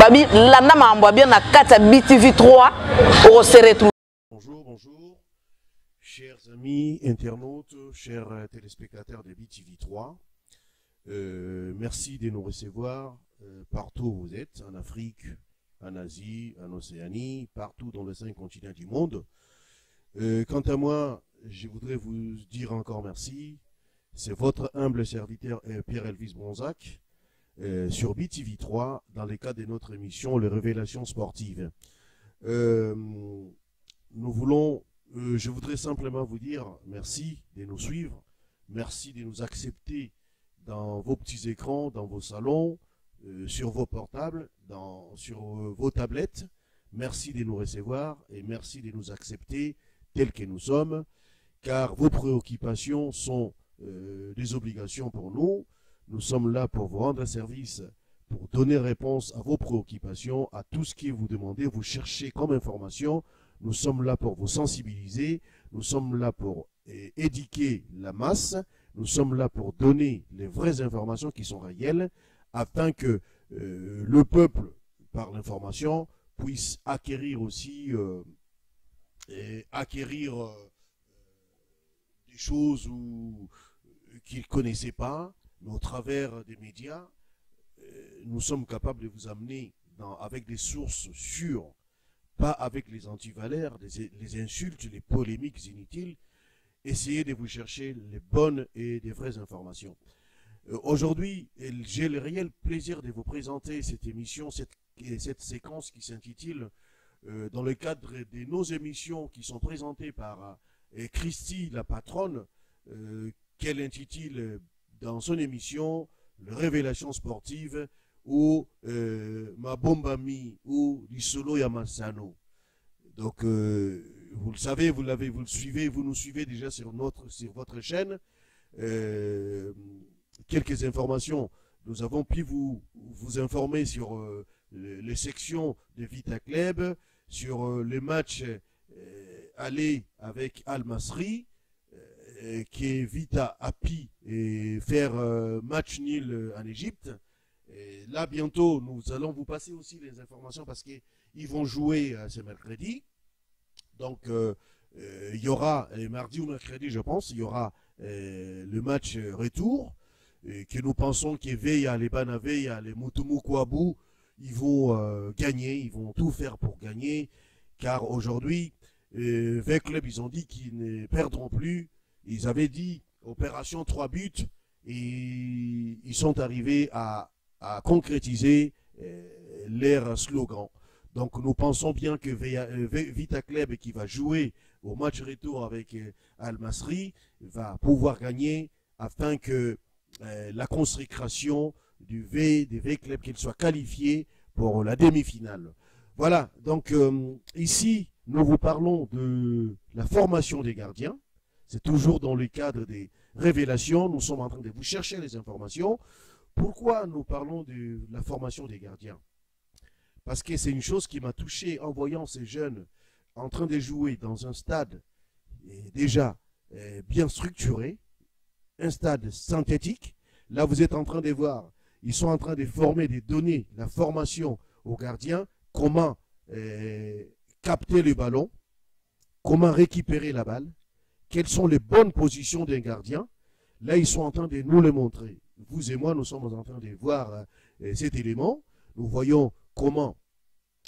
babi landa mambo bien na kata BTV 3 on se retrouve. Bonjour, bonjour, chers amis internautes, chers téléspectateurs de BTV 3. Merci de nous recevoir partout où vous êtes, en Afrique, en Asie, en Océanie, partout dans les 5 continents du monde. Quant à moi, je voudrais vous dire encore merci. C'est votre humble serviteur Pierre-Elvis Bronzac sur BTV 3 dans le cadre de notre émission Les Révélations sportives. Je voudrais simplement vous dire merci de nous suivre, merci de nous accepter dans vos petits écrans, dans vos salons, sur vos portables, sur vos tablettes. Merci de nous recevoir et merci de nous accepter tels que nous sommes, car vos préoccupations sont des obligations pour nous. Nous sommes là pour vous rendre service, pour donner réponse à vos préoccupations, à tout ce que vous demandez, vous cherchez comme information. Nous sommes là pour vous sensibiliser, nous sommes là pour éduquer la masse, nous sommes là pour donner les vraies informations qui sont réelles, afin que le peuple, par l'information, puisse acquérir aussi des choses qu'il ne connaissait pas, mais au travers des médias, nous sommes capables de vous amener avec des sources sûres, pas avec les antivaleurs, les insultes, les polémiques inutiles. Essayez de vous chercher les bonnes et des vraies informations. Aujourd'hui, j'ai le réel plaisir de vous présenter cette émission, cette séquence qui s'intitule, dans le cadre de nos émissions qui sont présentées par Christy, la patronne, qu'elle intitule dans son émission « Révélations sportives » ou Ma Bombami ou Lisolo Yamansano. Donc, vous le savez, vous le suivez, vous nous suivez déjà sur votre chaîne. Quelques informations. Nous avons pu vous informer sur les sections de Vita Club, sur les matchs aller avec Al Masri, qui est Vita Happy et faire match nul en Égypte. Et là, bientôt, nous allons vous passer aussi les informations parce qu'ils vont jouer ce mercredi. Donc, il y aura, mardi ou mercredi, je pense, il y aura le match retour que nous pensons que Veya, les Banaveya, les Mutumu Kouabou, ils vont gagner, ils vont tout faire pour gagner. Car aujourd'hui, Vec Club, ils ont dit qu'ils ne perdront plus. Ils avaient dit opération 3 buts et ils sont arrivés à concrétiser leur slogan. Donc nous pensons bien que Vita Club, qui va jouer au match retour avec Al Masri, va pouvoir gagner afin que la consécration des V Club, qu'il soit qualifié pour la demi-finale. Voilà, donc ici, nous vous parlons de la formation des gardiens. C'est toujours dans le cadre des révélations. Nous sommes en train de vous chercher les informations. Pourquoi nous parlons de la formation des gardiens? Parce que c'est une chose qui m'a touché en voyant ces jeunes en train de jouer dans un stade déjà bien structuré, un stade synthétique. Là, vous êtes en train de voir, ils sont en train de former, de donner la formation aux gardiens, comment capter le ballon, comment récupérer la balle, quelles sont les bonnes positions d'un gardien. Là, ils sont en train de nous le montrer. Vous et moi, nous sommes en train de voir cet élément. Nous voyons comment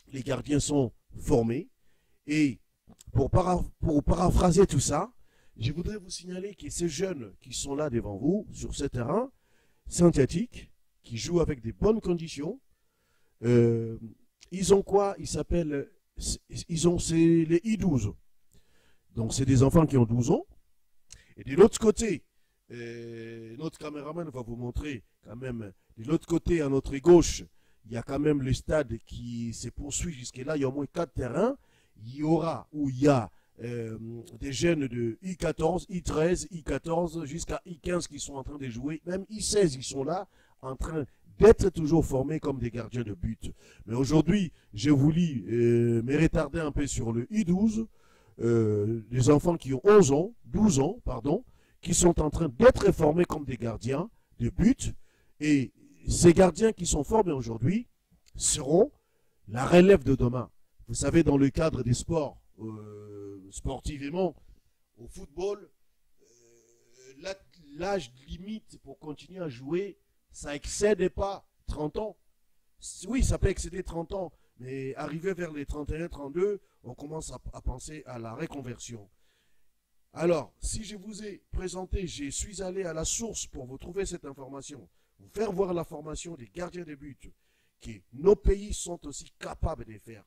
les gardiens sont formés. Et pour paraphraser tout ça, je voudrais vous signaler que ces jeunes qui sont là devant vous, sur ce terrain synthétique, qui jouent avec des bonnes conditions, ils ont quoi? Ils s'appellent, c'est les I12. Donc c'est des enfants qui ont 12 ans. Et de l'autre côté, notre caméraman va vous montrer quand même, de l'autre côté, à notre gauche, il y a quand même le stade qui se poursuit jusque-là. Il y a au moins 4 terrains. Il y a des jeunes de I14, I13, I14 jusqu'à I15 qui sont en train de jouer. Même I16, ils sont là en train d'être toujours formés comme des gardiens de but. Mais aujourd'hui, j'ai voulu me retarder un peu sur le I12, les enfants qui ont 11 ans, 12 ans, pardon, qui sont en train d'être formés comme des gardiens de but. Et ces gardiens qui sont formés aujourd'hui seront la relève de demain. Vous savez, dans le cadre des sports, sportivement, au football, l'âge limite pour continuer à jouer, ça n'excède pas 30 ans. Oui, ça peut excéder 30 ans, mais arrivé vers les 31, 32, on commence à penser à la reconversion. Alors, si je vous ai présenté, je suis allé à la source pour vous trouver cette information, vous faire voir la formation des gardiens de but, que nos pays sont aussi capables de faire.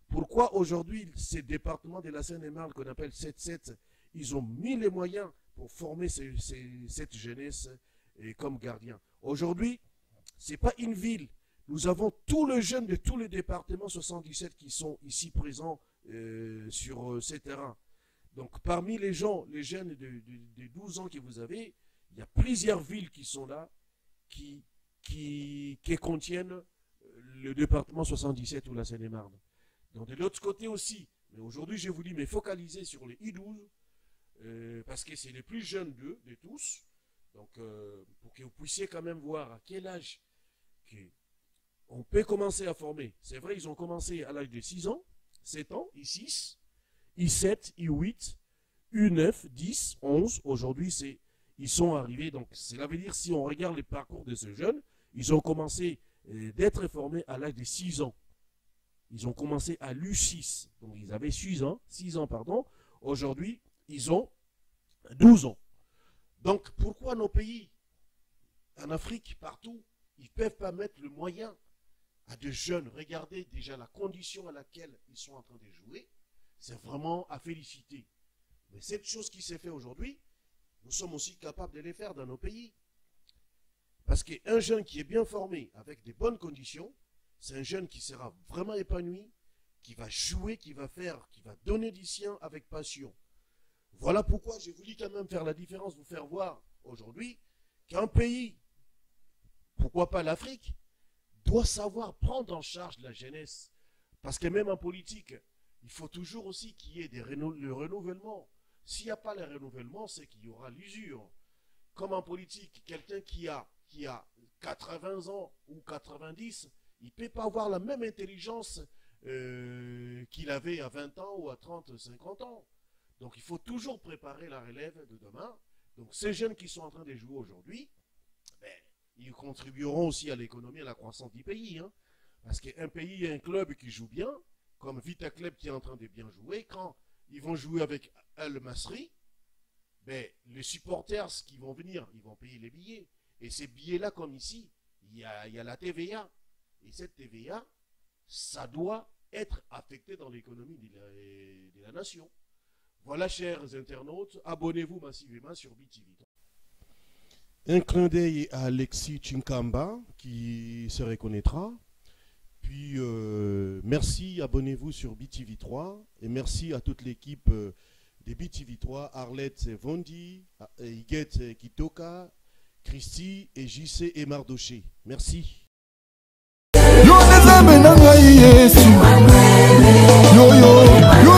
Pourquoi aujourd'hui, ces départements de la Seine-et-Marne qu'on appelle 7-7, ils ont mis les moyens pour former cette jeunesse comme gardien. Aujourd'hui, ce n'est pas une ville. Nous avons tous les jeunes de tous les départements 77 qui sont ici présents sur ces terrains. Donc parmi les jeunes de 12 ans que vous avez, il y a plusieurs villes qui sont là, qui contiennent le département 77 ou la Seine-et-Marne. Donc de l'autre côté aussi, mais aujourd'hui je vous dis, mais focalisez sur les I12, parce que c'est les plus jeunes d'eux, de tous. Donc pour que vous puissiez quand même voir à quel âge on peut commencer à former. C'est vrai, ils ont commencé à l'âge de 6 ans, 7 ans, I6, I7, I8, U9, 10, 11. Aujourd'hui, ils sont arrivés. Donc, cela veut dire, si on regarde les parcours de ces jeunes, ils ont commencé d'être formés à l'âge de 6 ans. Ils ont commencé à l'U6. Donc, ils avaient 6 ans. Aujourd'hui, ils ont 12 ans. Donc, pourquoi nos pays, en Afrique, partout, ils ne peuvent pas mettre le moyen à des jeunes? Regardez déjà la condition à laquelle ils sont en train de jouer. C'est vraiment à féliciter. Mais cette chose qui s'est faite aujourd'hui, nous sommes aussi capables de les faire dans nos pays. Parce qu'un jeune qui est bien formé, avec des bonnes conditions, c'est un jeune qui sera vraiment épanoui, qui va jouer, qui va donner du sien avec passion. Voilà pourquoi j'ai voulu quand même faire la différence, vous faire voir aujourd'hui qu'un pays, pourquoi pas l'Afrique, doit savoir prendre en charge la jeunesse. Parce que même en politique, il faut toujours aussi qu'il y ait le renouvellement. S'il n'y a pas le renouvellement, c'est qu'il y aura l'usure. Comme en politique, quelqu'un qui a 80 ans ou 90, il ne peut pas avoir la même intelligence qu'il avait à 20 ans ou à 30, 50 ans. Donc il faut toujours préparer la relève de demain. Donc ces jeunes qui sont en train de jouer aujourd'hui, ils contribueront aussi à l'économie et à la croissance du pays. Hein. Parce qu'un pays, un club qui joue bien, comme Vita Club qui est en train de bien jouer, quand ils vont jouer avec Al Masry, les supporters qui vont venir, ils vont payer les billets. Et ces billets-là, comme ici, il y a la TVA. Et cette TVA, ça doit être affecté dans l'économie de la nation. Voilà, chers internautes, abonnez-vous massivement sur BTV. Un clin d'œil à Alexis Chinkamba, qui se reconnaîtra. Puis, merci, abonnez-vous sur BTV3. Et merci à toute l'équipe de BTV3, Arlette Vondi, Higuette Kitoka, Christy et JC et Mardoché. Merci. Yo, yo, yo,